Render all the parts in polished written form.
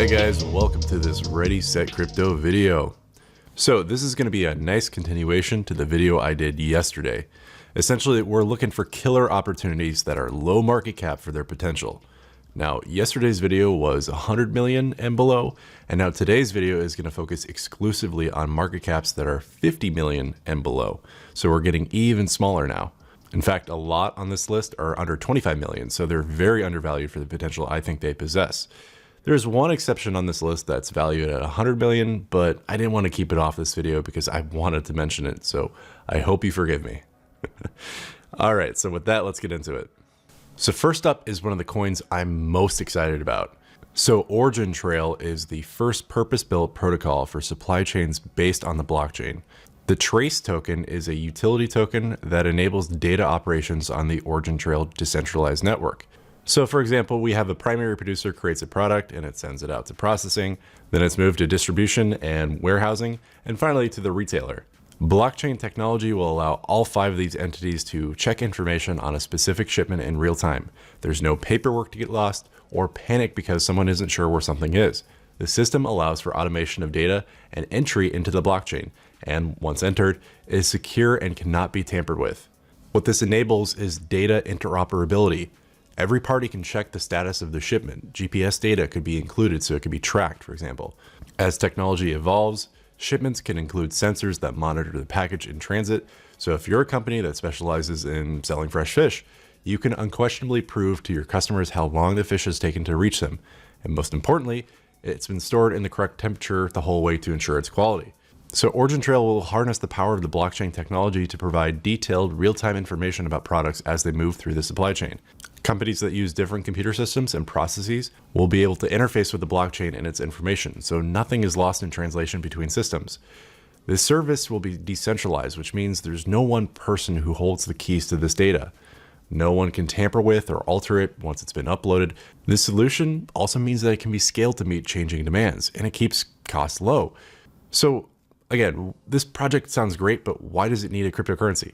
Hey guys, welcome to this Ready Set Crypto video. So this is going to be a nice continuation to the video I did yesterday. Essentially, we're looking for killer opportunities that are low market cap for their potential. Now, yesterday's video was 100 million and below, and now today's video is going to focus exclusively on market caps that are 50 million and below. So we're getting even smaller now. In fact, a lot on this list are under 25 million, so they're very undervalued for the potential I think they possess. There's one exception on this list that's valued at 100 million, but I didn't want to keep it off this video because I wanted to mention it, so I hope you forgive me. All right, so with that, let's get into it. So first up is one of the coins I'm most excited about. So OriginTrail is the first purpose-built protocol for supply chains based on the blockchain. The Trace token is a utility token that enables data operations on the OriginTrail decentralized network. So for example, we have a primary producer creates a product and it sends it out to processing, then it's moved to distribution and warehousing, and finally to the retailer. Blockchain technology will allow all 5 of these entities to check information on a specific shipment in real time. There's no paperwork to get lost or panic because someone isn't sure where something is. The system allows for automation of data and entry into the blockchain, and once entered, is secure and cannot be tampered with. What this enables is data interoperability. Every party can check the status of the shipment. GPS data could be included so it could be tracked, for example. As technology evolves, shipments can include sensors that monitor the package in transit. So if you're a company that specializes in selling fresh fish, you can unquestionably prove to your customers how long the fish has taken to reach them. And most importantly, it's been stored in the correct temperature the whole way to ensure its quality. So OriginTrail will harness the power of the blockchain technology to provide detailed real-time information about products as they move through the supply chain. Companies that use different computer systems and processes will be able to interface with the blockchain and its information, so nothing is lost in translation between systems. This service will be decentralized, which means there's no one person who holds the keys to this data. No one can tamper with or alter it once it's been uploaded. This solution also means that it can be scaled to meet changing demands, and it keeps costs low. So again, this project sounds great, but why does it need a cryptocurrency?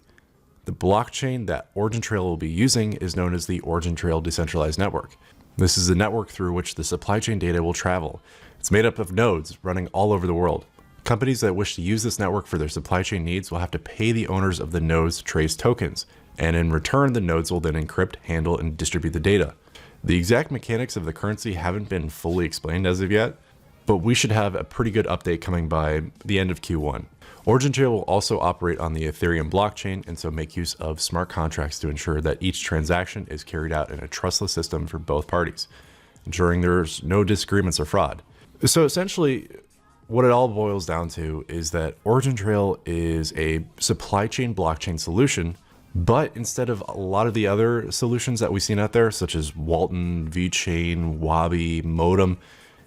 The blockchain that OriginTrail will be using is known as the OriginTrail Decentralized Network. This is the network through which the supply chain data will travel. It's made up of nodes running all over the world. Companies that wish to use this network for their supply chain needs will have to pay the owners of the nodes Trace tokens, and in return, the nodes will then encrypt, handle, and distribute the data. The exact mechanics of the currency haven't been fully explained as of yet, but we should have a pretty good update coming by the end of Q1. OriginTrail will also operate on the Ethereum blockchain and so make use of smart contracts to ensure that each transaction is carried out in a trustless system for both parties, ensuring there's no disagreements or fraud. So essentially, what it all boils down to is that OriginTrail is a supply chain blockchain solution, but instead of a lot of the other solutions that we've seen out there, such as Walton, VeChain, Wabi, Modem,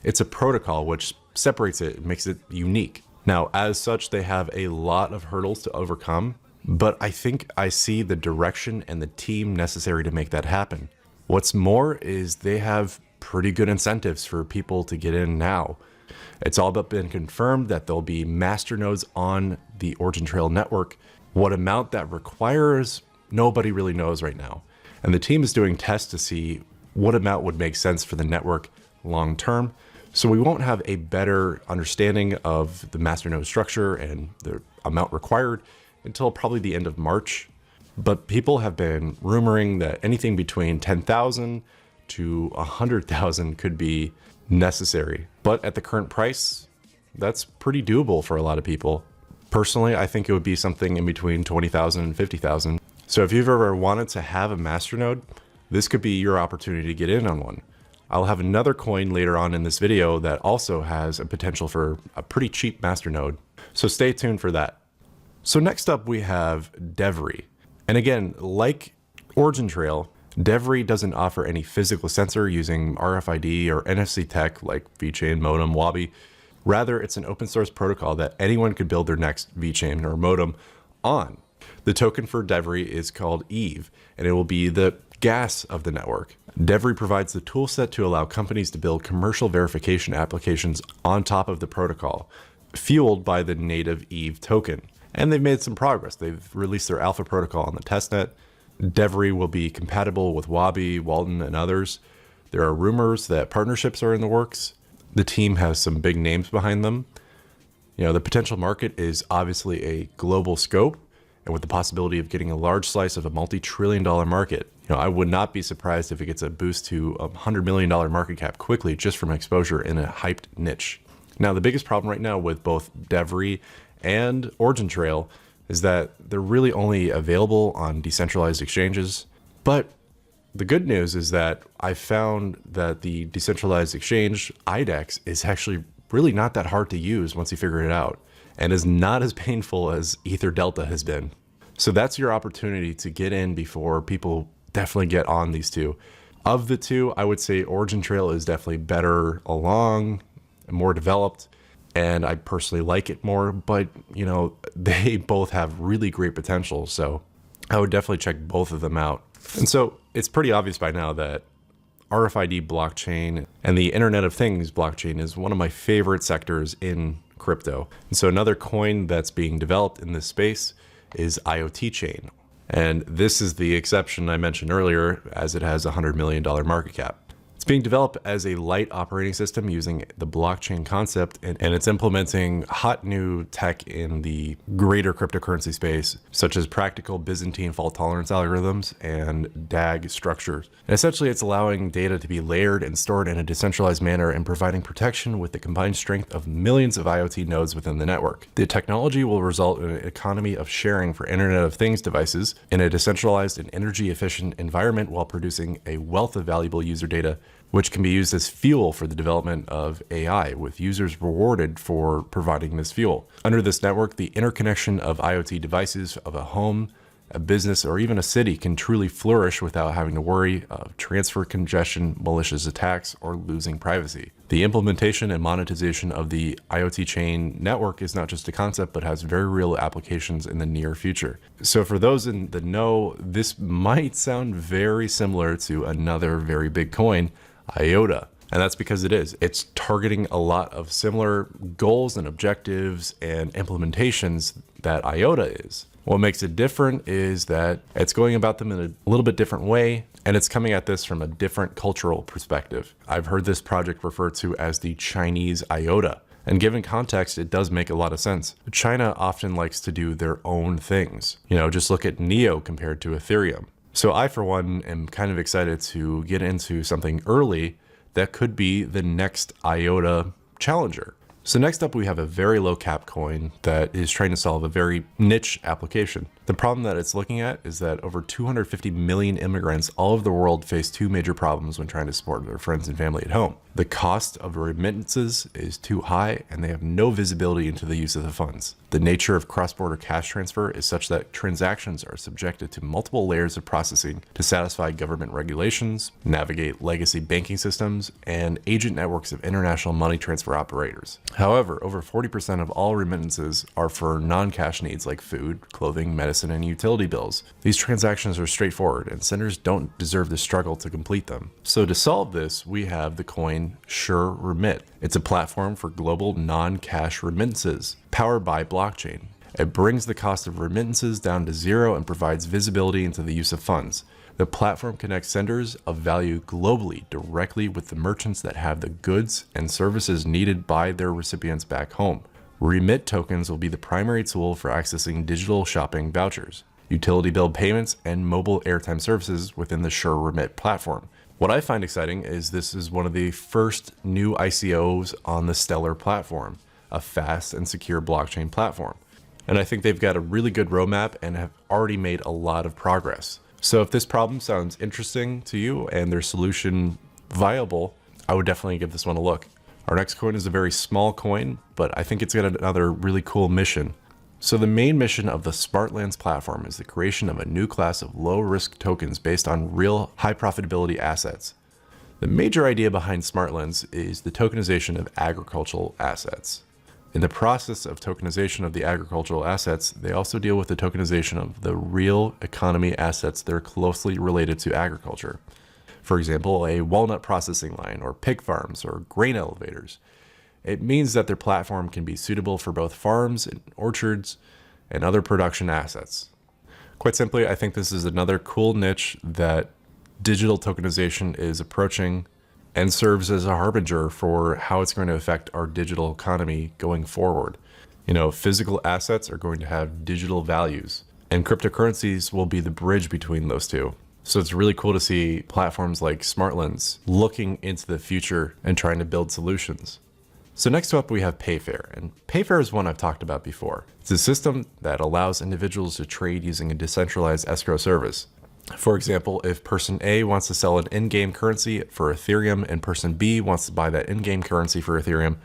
it's a protocol which separates it and makes it unique. Now, as such, they have a lot of hurdles to overcome, but I think I see the direction and the team necessary to make that happen. What's more is they have pretty good incentives for people to get in now. It's all but been confirmed that there'll be masternodes on the OriginTrail network. What amount that requires, nobody really knows right now. And the team is doing tests to see what amount would make sense for the network long term. So we won't have a better understanding of the masternode structure and the amount required until probably the end of March. But people have been rumoring that anything between 10,000 to 100,000 could be necessary. But at the current price, that's pretty doable for a lot of people. Personally, I think it would be something in between 20,000 and 50,000. So if you've ever wanted to have a masternode, this could be your opportunity to get in on one. I'll have another coin later on in this video that also has a potential for a pretty cheap masternode, so stay tuned for that. So next up we have Devery. And again, like OriginTrail, Devery doesn't offer any physical sensor using RFID or NFC tech like VeChain, Modem, Wabi. Rather, it's an open source protocol that anyone could build their next VeChain or Modem on. The token for Devery is called Eve, and it will be the gas of the network. Devery provides the toolset to allow companies to build commercial verification applications on top of the protocol, fueled by the native Eve token. And they've made some progress. They've released their alpha protocol on the testnet. Devery will be compatible with Wabi, Walton, and others. There are rumors that partnerships are in the works. The team has some big names behind them. You know, the potential market is obviously a global scope, and with the possibility of getting a large slice of a multi-trillion-dollar market. You know, I would not be surprised if it gets a boost to a $100 million market cap quickly just from exposure in a hyped niche. Now, the biggest problem right now with both Devery and OriginTrail is that they're really only available on decentralized exchanges. But the good news is that I found that the decentralized exchange, IDEX, is actually really not that hard to use once you figure it out, and is not as painful as Ether Delta has been. So that's your opportunity to get in before people definitely get on these two. Of the two, I would say OriginTrail is definitely better along, more developed, and I personally like it more, but you know, they both have really great potential. So I would definitely check both of them out. And so it's pretty obvious by now that RFID blockchain and the Internet of Things blockchain is one of my favorite sectors in crypto. And so another coin that's being developed in this space is IOTChain. And this is the exception I mentioned earlier, as it has a $100 million market cap. It's being developed as a light operating system using the blockchain concept, and it's implementing hot new tech in the greater cryptocurrency space, such as practical Byzantine fault tolerance algorithms and DAG structures. And essentially, it's allowing data to be layered and stored in a decentralized manner and providing protection with the combined strength of millions of IoT nodes within the network. The technology will result in an economy of sharing for Internet of Things devices in a decentralized and energy-efficient environment while producing a wealth of valuable user data, which can be used as fuel for the development of AI, with users rewarded for providing this fuel. Under this network, the interconnection of IoT devices of a home, a business, or even a city can truly flourish without having to worry of transfer congestion, malicious attacks, or losing privacy. The implementation and monetization of the IOTChain network is not just a concept, but has very real applications in the near future. So for those in the know, this might sound very similar to another very big coin, IOTA. And that's because it is. It's targeting a lot of similar goals and objectives and implementations that IOTA is. What makes it different is that it's going about them in a little bit different way, and it's coming at this from a different cultural perspective. I've heard this project referred to as the Chinese IOTA. And given context, it does make a lot of sense. China often likes to do their own things. You know, just look at Neo compared to Ethereum. So I, for one, am kind of excited to get into something early that could be the next IOTA challenger. So next up, we have a very low cap coin that is trying to solve a very niche application. The problem that it's looking at is that over 250 million immigrants all over the world face two major problems when trying to support their friends and family at home. The cost of remittances is too high, and they have no visibility into the use of the funds. The nature of cross-border cash transfer is such that transactions are subjected to multiple layers of processing to satisfy government regulations, navigate legacy banking systems, and agent networks of international money transfer operators. However, over 40% of all remittances are for non-cash needs like food, clothing, medicine, and utility bills. These transactions are straightforward, and senders don't deserve the struggle to complete them. So to solve this, we have the coin SureRem. It's a platform for global non-cash remittances, powered by blockchain. It brings the cost of remittances down to zero and provides visibility into the use of funds. The platform connects senders of value globally directly with the merchants that have the goods and services needed by their recipients back home. Remit tokens will be the primary tool for accessing digital shopping vouchers, utility bill payments, and mobile airtime services within the SureRem platform. What I find exciting is this is one of the first new ICOs on the Stellar platform, a fast and secure blockchain platform. And I think they've got a really good roadmap and have already made a lot of progress. So if this problem sounds interesting to you and their solution viable, I would definitely give this one a look. Our next coin is a very small coin, but I think it's got another really cool mission. So the main mission of the Smartlands platform is the creation of a new class of low-risk tokens based on real high profitability assets. The major idea behind Smartlands is the tokenization of agricultural assets. In the process of tokenization of the agricultural assets, they also deal with the tokenization of the real economy assets that are closely related to agriculture. For example, a walnut processing line, or pig farms, or grain elevators. It means that their platform can be suitable for both farms and orchards and other production assets. Quite simply, I think this is another cool niche that digital tokenization is approaching, and serves as a harbinger for how it's going to affect our digital economy going forward. You know, physical assets are going to have digital values, and cryptocurrencies will be the bridge between those two. So it's really cool to see platforms like Smartlands looking into the future and trying to build solutions. So next up we have Payfair, and Payfair is one I've talked about before. It's a system that allows individuals to trade using a decentralized escrow service. For example, if person A wants to sell an in-game currency for Ethereum and person B wants to buy that in-game currency for Ethereum,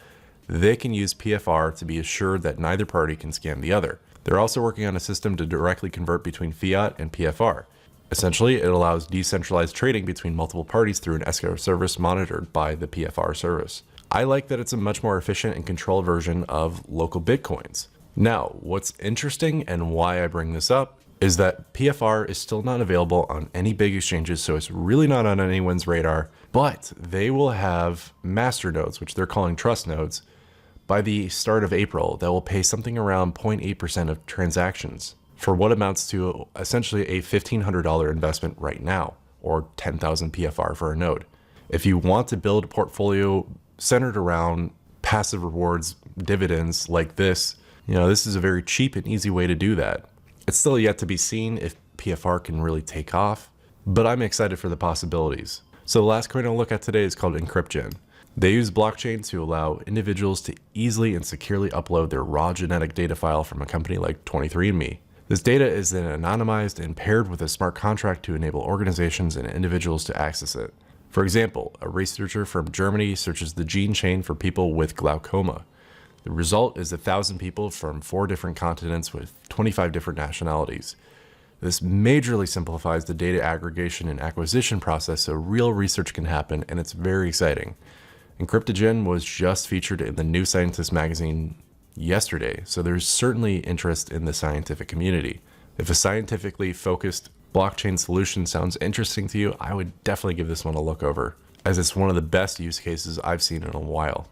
they can use PFR to be assured that neither party can scam the other. They're also working on a system to directly convert between fiat and PFR. Essentially, it allows decentralized trading between multiple parties through an escrow service monitored by the PFR service. I like that it's a much more efficient and controlled version of local Bitcoins. Now, what's interesting and why I bring this up is that PFR is still not available on any big exchanges, so it's really not on anyone's radar, but they will have masternodes, which they're calling trust nodes, by the start of April that will pay something around 0.8% of transactions for what amounts to essentially a $1,500 investment right now, or 10,000 PFR for a node. If you want to build a portfolio centered around passive rewards, dividends like this, this is a very cheap and easy way to do that. It's still yet to be seen if PFR can really take off, but I'm excited for the possibilities. So the last coin I'll look at today is called Encryption. They use blockchain to allow individuals to easily and securely upload their raw genetic data file from a company like 23andMe. This data is then anonymized and paired with a smart contract to enable organizations and individuals to access it. For example, a researcher from Germany searches the gene chain for people with glaucoma. The result is 1,000 people from 4 different continents with 25 different nationalities. This majorly simplifies the data aggregation and acquisition process so real research can happen, and it's very exciting. Encryption was just featured in the New Scientist magazine yesterday, so there's certainly interest in the scientific community. If a scientifically focused blockchain solution sounds interesting to you, I would definitely give this one a look over, as it's one of the best use cases I've seen in a while.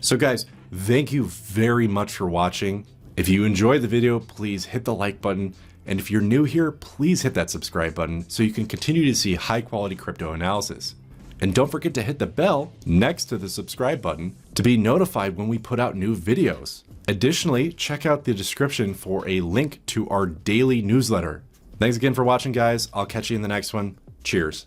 So guys, thank you very much for watching. If you enjoyed the video, please hit the like button. And if you're new here, please hit that subscribe button so you can continue to see high quality crypto analysis. And don't forget to hit the bell next to the subscribe button to be notified when we put out new videos. Additionally, check out the description for a link to our daily newsletter. Thanks again for watching, guys. I'll catch you in the next one. Cheers.